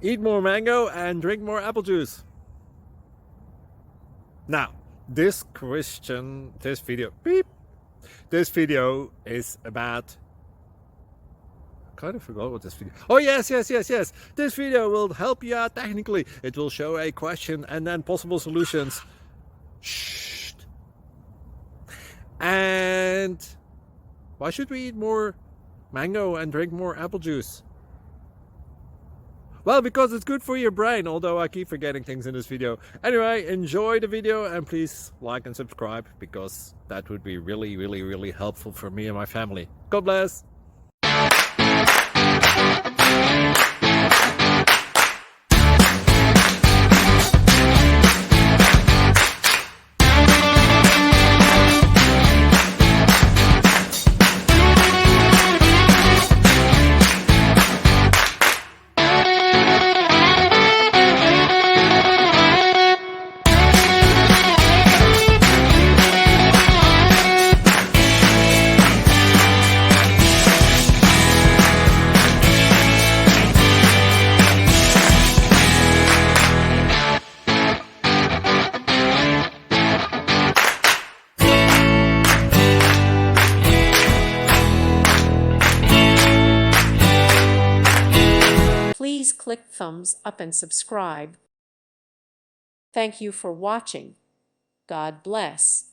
Eat more mango and drink more apple juice. Now, this video is about, I kind of forgot what this video. Oh yes. This video will help you out technically. It will show a question and then possible solutions. Shh. And why should we eat more mango and drink more apple juice? Well, because it's good for your brain, although I keep forgetting things in this video. Anyway, enjoy the video and please like and subscribe, because that would be really helpful for me and my family. God bless! Please click thumbs up and subscribe. Thank you for watching. God bless.